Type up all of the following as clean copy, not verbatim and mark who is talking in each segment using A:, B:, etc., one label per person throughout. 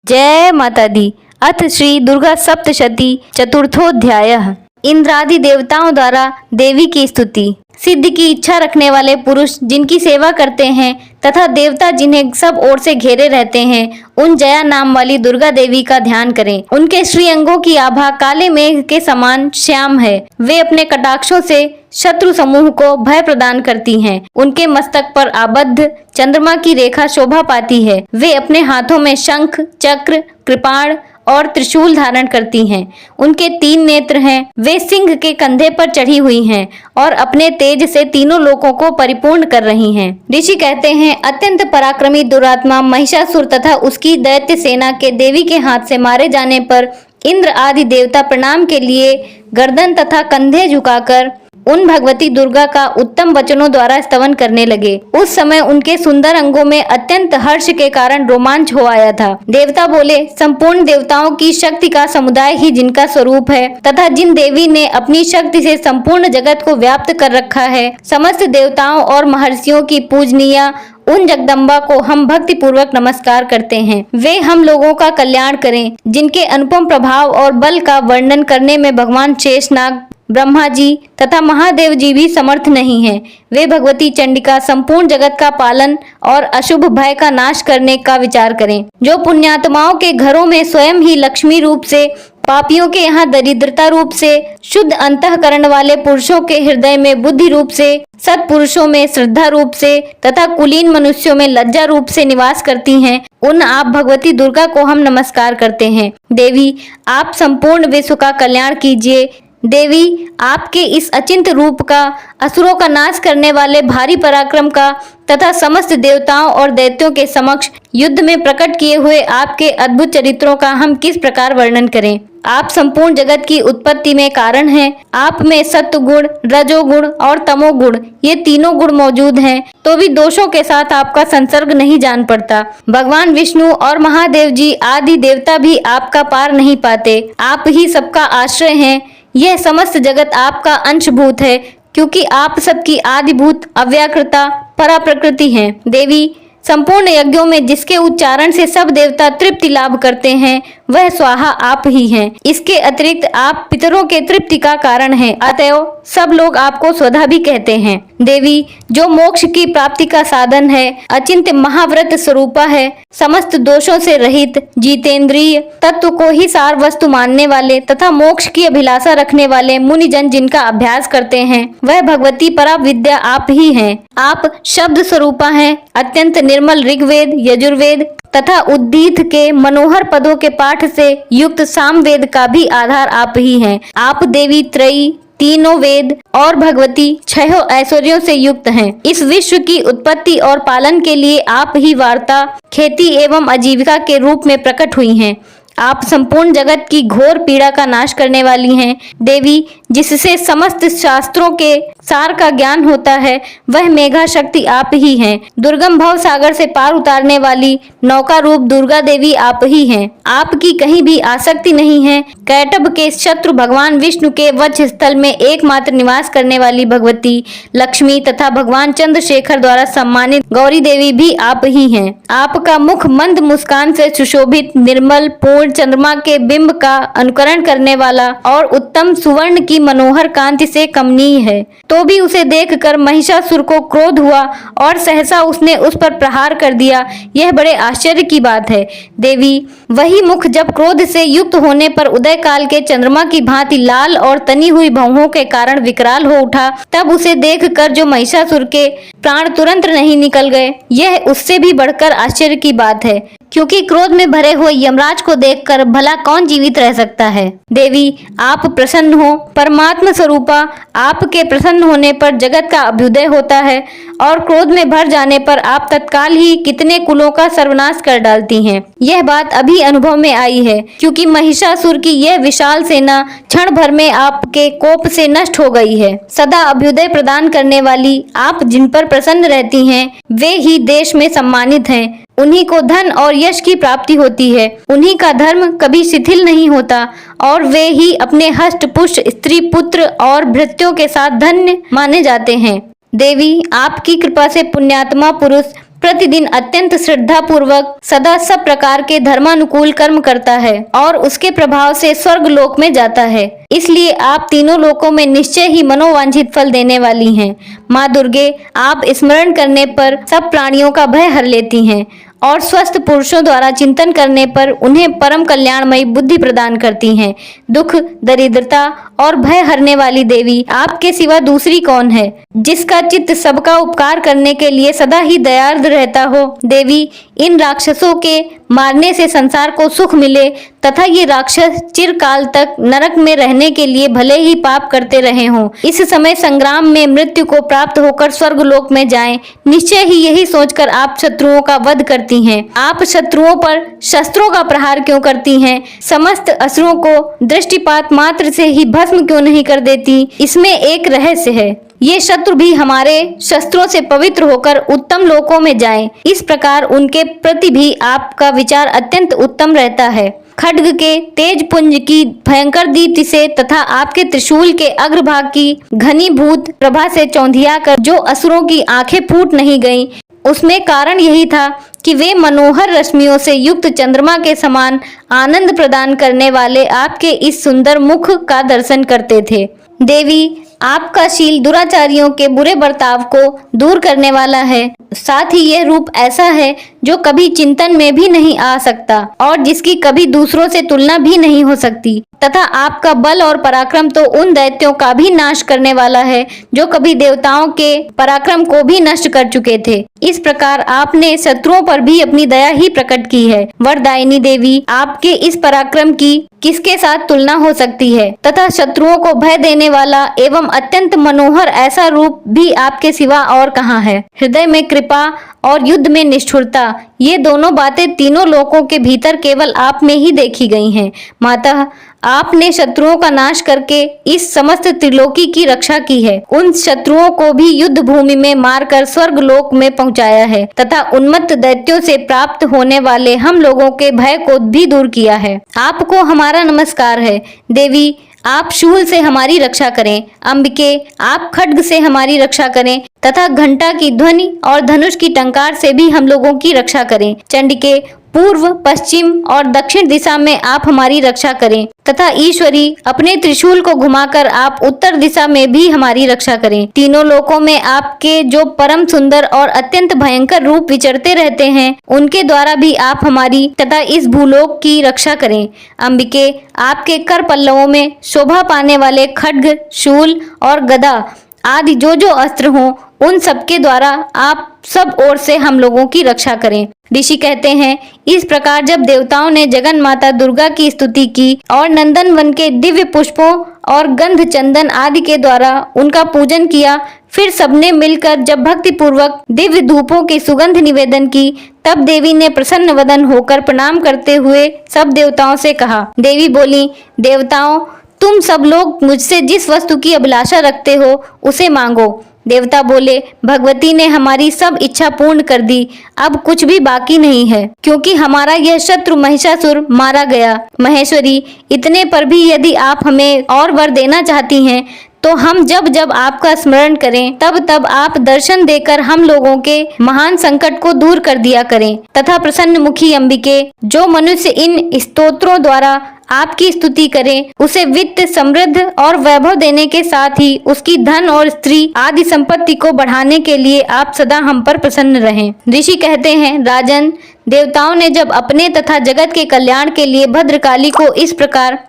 A: जय माता दी। अथ श्री दुर्गा सप्तशती चतुर्थोध्यायः। इंद्रादि देवताओं द्वारा देवी की स्तुति। सिद्धि की इच्छा रखने वाले पुरुष जिनकी सेवा करते हैं तथा देवता जिन्हें सब ओर से घेरे रहते हैं, उन जया नाम वाली दुर्गा देवी का ध्यान करें। उनके श्री अंगों की आभा काले मेघ के समान श्याम है। वे अपने कटाक्षों से शत्रु समूह को भय प्रदान करती हैं। उनके मस्तक पर आबद्ध चंद्रमा की रेखा शोभा पाती है। वे अपने हाथों में शंख, चक्र, कृपाण और त्रिशूल धारण करती हैं। उनके 3 नेत्र हैं। वे सिंह के कंधे पर चढ़ी हुई हैं और अपने तेज से तीनों लोकों को परिपूर्ण कर रही हैं। ऋषि कहते हैं, अत्यंत पराक्रमी दुरात्मा महिषासुर तथा उसकी दैत्य सेना के देवी के हाथ से मारे जाने पर इंद्र आदि देवता प्रणाम के लिए गर्दन तथा कंधे झुकाकर उन भगवती दुर्गा का उत्तम वचनों द्वारा स्तवन करने लगे। उस समय उनके सुंदर अंगों में अत्यंत हर्ष के कारण रोमांच हो आया था। देवता बोले, संपूर्ण देवताओं की शक्ति का समुदाय ही जिनका स्वरूप है तथा जिन देवी ने अपनी शक्ति से संपूर्ण जगत को व्याप्त कर रखा है, समस्त देवताओं और महर्षियों की पूजनीय उन जगदम्बा को हम भक्ति पूर्वक नमस्कार करते हैं। वे हम लोगों का कल्याण करें। जिनके अनुपम प्रभाव और बल का वर्णन करने में भगवान शेषनाग, ब्रह्मा जी तथा महादेव जी भी समर्थ नहीं हैं। वे भगवती चंडिका संपूर्ण जगत का पालन और अशुभ भय का नाश करने का विचार करें। जो पुण्यात्माओं के घरों में स्वयं ही लक्ष्मी रूप से, पापियों के यहाँ दरिद्रता रूप से, शुद्ध अंतःकरण वाले पुरुषों के हृदय में बुद्धि रूप से, सत्पुरुषों में श्रद्धा रूप से तथा कुलीन मनुष्यों में लज्जा रूप से निवास करती हैं, उन आप भगवती दुर्गा को हम नमस्कार करते हैं। देवी, आप संपूर्ण विश्व का कल्याण कीजिए। देवी, आपके इस अचिंत रूप का, असुरों का नाश करने वाले भारी पराक्रम का तथा समस्त देवताओं और दैत्यों के समक्ष युद्ध में प्रकट किए हुए आपके अद्भुत चरित्रों का हम किस प्रकार वर्णन करें। आप संपूर्ण जगत की उत्पत्ति में कारण हैं। आप में सत्वगुण, रजोगुण और तमोगुण, ये तीनों गुण मौजूद हैं, तो भी दोषों के साथ आपका संसर्ग नहीं जान पड़ता। भगवान विष्णु और महादेव जी आदि देवता भी आपका पार नहीं पाते। आप ही सबका आश्रय हैं। यह समस्त जगत आपका अंशभूत है, क्योंकि आप सबकी आदिभूत अव्याकृता परा प्रकृति हैं। देवी, संपूर्ण यज्ञों में जिसके उच्चारण से सब देवता तृप्ति लाभ करते हैं, वह स्वाहा आप ही हैं। इसके अतिरिक्त आप पितरों के तृप्ति का कारण हैं, अतएव सब लोग आपको स्वधा भी कहते हैं। देवी, जो मोक्ष की प्राप्ति का साधन है, अचिंत्य महाव्रत स्वरूपा है, समस्त दोषों से रहित, जीतेंद्रिय, तत्व को ही सार वस्तु मानने वाले तथा मोक्ष की अभिलाषा रखने वाले मुनिजन जिनका अभ्यास करते हैं, वह भगवती परा विद्या आप ही हैं। आप शब्द स्वरूपा हैं। अत्यंत निर्मल ऋग्वेद, यजुर्वेद तथा उद्गीत के मनोहर पदों के पाठ से युक्त सामवेद का भी आधार आप ही हैं। आप देवी त्रयी, तीनों वेद और भगवती 6 ऐश्वर्यों से युक्त हैं। इस विश्व की उत्पत्ति और पालन के लिए आप ही वार्ता, खेती एवं आजीविका के रूप में प्रकट हुई हैं। आप संपूर्ण जगत की घोर पीड़ा का नाश करने वाली हैं। देवी, जिससे समस्त शास्त्रों के सार का ज्ञान होता है, वह मेघा शक्ति आप ही हैं। दुर्गम भव सागर से पार उतारने वाली नौका रूप दुर्गा देवी आप ही हैं। आपकी कहीं भी आसक्ति नहीं है। कैटभ के शत्रु भगवान विष्णु के वक्ष स्थल में एकमात्र निवास करने वाली भगवती लक्ष्मी तथा भगवान चंद्रशेखर द्वारा सम्मानित गौरी देवी भी आप ही हैं। आपका मुख मंद मुस्कान से सुशोभित, निर्मल, पूर्ण चंद्रमा के बिंब का अनुकरण करने वाला और उत्तम सुवर्ण की मनोहर कांति से कमनीय है। तो भी उसे देखकर महिषासुर को क्रोध हुआ और सहसा उसने उस पर प्रहार कर दिया। यह बड़े आश्चर्य की बात है। देवी, वही मुख जब क्रोध से युक्त होने पर उदय काल के चंद्रमा की भांति लाल और तनी हुई भौहों के कारण विकराल हो उठा, तब उसे देखकर जो महिषासुर के प्राण तुरंत नहीं निकल गए, यह उससे भी बढ़कर आश्चर्य की बात है, क्योंकि क्रोध में भरे हुए यमराज को देखकर भला कौन जीवित रह सकता है। देवी, आप प्रसन्न हो। परमात्मा स्वरूपा, आपके प्रसन्न होने पर जगत का अभ्युदय होता है और क्रोध में भर जाने पर आप तत्काल ही कितने कुलों का सर्वनाश कर डालती हैं। यह बात अभी अनुभव में आई है, क्योंकि महिषासुर की यह विशाल सेना क्षण भर में आपके कोप से नष्ट हो गई है। सदा अभ्युदय प्रदान करने वाली आप जिन पर प्रसन्न रहती हैं, वे ही देश में सम्मानित हैं। उन्हीं को धन और यश की प्राप्ति होती है। उन्हीं का धर्म कभी शिथिल नहीं होता और वे ही अपने हष्ट पुष्ट स्त्री, पुत्र और भृत्यों के साथ धन्य माने जाते हैं। देवी, आपकी कृपा से पुण्यात्मा पुरुष प्रतिदिन अत्यंत श्रद्धा पूर्वक सदा सब प्रकार के धर्मानुकूल कर्म करता है और उसके प्रभाव से स्वर्ग लोक में जाता है। इसलिए आप तीनों लोकों में निश्चय ही मनोवांछित फल देने वाली हैं। माँ दुर्गे, आप स्मरण करने पर सब प्राणियों का भय हर लेती हैं और स्वस्थ पुरुषों द्वारा चिंतन करने पर उन्हें परम कल्याणमयी बुद्धि प्रदान करती हैं। दुख, दरिद्रता और भय हरने वाली देवी, आपके सिवा दूसरी कौन है जिसका चित्त सबका उपकार करने के लिए सदा ही दयार्द रहता हो। देवी, इन राक्षसों के मारने से संसार को सुख मिले तथा ये राक्षस चिरकाल तक नरक में रहने के लिए भले ही पाप करते रहे हों, इस समय संग्राम में मृत्यु को प्राप्त होकर स्वर्ग लोक में जाएं, निश्चय ही यही सोचकर आप शत्रुओं का वध करती हैं। आप शत्रुओं पर शस्त्रों का प्रहार क्यों करती हैं? समस्त असुरों को दृष्टिपात मात्र से ही भस्म क्यों नहीं कर देती? इसमें एक रहस्य है। ये शत्रु भी हमारे शस्त्रों से पवित्र होकर उत्तम लोकों में जाएं। इस प्रकार उनके प्रति भी आपका विचार अत्यंत उत्तम रहता है। खड्ग के तेज पुंज की भयंकर दीप्ति से तथा आपके त्रिशूल के अग्रभाग की घनीभूत प्रभा से चौंधिया कर जो असुरों की आंखें फूट नहीं गईं, उसमें कारण यही था कि वे मनोहर रश्मियों से युक्त चंद्रमा के समान आनंद प्रदान करने वाले आपके इस सुंदर मुख का दर्शन करते थे। देवी, आपका शील दुराचारियों के बुरे बर्ताव को दूर करने वाला है। साथ ही यह रूप ऐसा है जो कभी चिंतन में भी नहीं आ सकता और जिसकी कभी दूसरों से तुलना भी नहीं हो सकती, तथा आपका बल और पराक्रम तो उन दैत्यों का भी नाश करने वाला है जो कभी देवताओं के पराक्रम को भी नष्ट कर चुके थे। इस प्रकार आपने शत्रुओं पर भी अपनी दया ही प्रकट की है। वरदायिनी देवी, आपके इस पराक्रम की किसके साथ तुलना हो सकती है तथा शत्रुओं को भय देने वाला एवं अत्यंत मनोहर ऐसा रूप भी आपके सिवा और कहाँ है? हृदय में कृपा और युद्ध में निष्ठुरता, ये दोनों बातें तीनों लोकों के भीतर केवल आप में ही देखी गई हैं। माता, आपने शत्रुओं का नाश करके इस समस्त त्रिलोकी की रक्षा की है। उन शत्रुओं को भी युद्ध भूमि में मारकर स्वर्ग लोक में पहुंचाया है तथा उन्मत्त दैत्यों से प्राप्त होने वाले हम लोगों के भय को भी दूर किया है। आपको हमारा नमस्कार है। देवी, आप शूल से हमारी रक्षा करें। अंबिके, आप खड्ग से हमारी रक्षा करें तथा घंटा की ध्वनि और धनुष की टंकार से भी हम लोगों की रक्षा करें। चंडिके, पूर्व, पश्चिम और दक्षिण दिशा में आप हमारी रक्षा करें तथा ईश्वरी, अपने त्रिशूल को घुमाकर आप उत्तर दिशा में भी हमारी रक्षा करें। तीनों लोकों में आपके जो परम सुंदर और अत्यंत भयंकर रूप विचरते रहते हैं, उनके द्वारा भी आप हमारी तथा इस भूलोक की रक्षा करें। अंबिके, आपके कर पल्लवों में शोभा पाने वाले खड्ग, शूल और गदा आदि जो अस्त्र हों, उन सबके द्वारा आप सब ओर से हम लोगों की रक्षा करें। ऋषि कहते हैं, इस प्रकार जब देवताओं ने जगन माता दुर्गा की स्तुति की और नंदन वन के दिव्य पुष्पों और गंध चंदन आदि के द्वारा उनका पूजन किया, फिर सबने मिलकर जब भक्ति पूर्वक दिव्य धूपों की सुगंध निवेदन की, तब देवी ने प्रसन्न वदन होकर प्रणाम करते हुए सब देवताओं से कहा। देवी बोली, देवताओं, तुम सब लोग मुझसे जिस वस्तु की अभिलाषा रखते हो उसे मांगो। देवता बोले, भगवती ने हमारी सब इच्छा पूर्ण कर दी, अब कुछ भी बाकी नहीं है, क्योंकि हमारा यह शत्रु महिषासुर मारा गया। महेश्वरी, इतने पर भी यदि आप हमें और वर देना चाहती हैं तो हम जब जब आपका स्मरण करें तब तब आप दर्शन देकर हम लोगों के महान संकट को दूर कर दिया करें। तथा प्रसन्न मुखी अंबिके, जो मनुष्य इन स्तोत्रों द्वारा आपकी स्तुति करें, उसे वित्त, समृद्ध और वैभव देने के साथ ही उसकी धन और स्त्री आदि संपत्ति को बढ़ाने के लिए आप सदा हम पर प्रसन्न रहें। ऋषि कहते हैं, राजन, देवताओं ने जब अपने तथा जगत के कल्याण के लिए भद्रकाली को इस प्रकार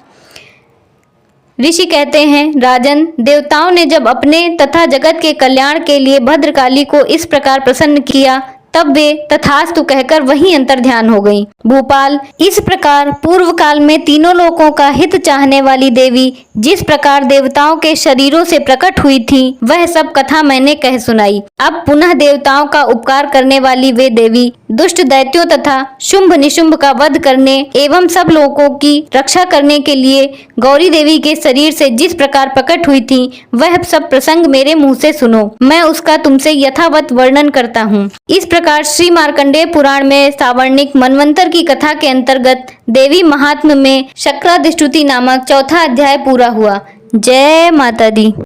A: ऋषि कहते हैं, राजन, देवताओं ने जब अपने तथा जगत के कल्याण के लिए भद्रकाली को इस प्रकार प्रसन्न किया, तब वे तथास्तु कहकर वहीं अंतर ध्यान हो गईं। भूपाल, इस प्रकार पूर्व काल में तीनों लोकों का हित चाहने वाली देवी जिस प्रकार देवताओं के शरीरों से प्रकट हुई थी, वह सब कथा मैंने कह सुनाई। अब पुनः देवताओं का उपकार करने वाली वे देवी दुष्ट दैत्यों तथा शुंभ निशुंभ का वध करने एवं सब लोगों की रक्षा करने के लिए गौरी देवी के शरीर से जिस प्रकार प्रकट हुई थी, वह सब प्रसंग मेरे मुंह से सुनो, मैं उसका तुमसे यथावत वर्णन करता हूँ। इस प्रकार श्री मार्कंडेय पुराण में सावर्णिक मनवंतर की कथा के अंतर्गत देवी महात्म्य में शक्रादिष्टुति नामक चौथा अध्याय पूरा हुआ। जय माता दी।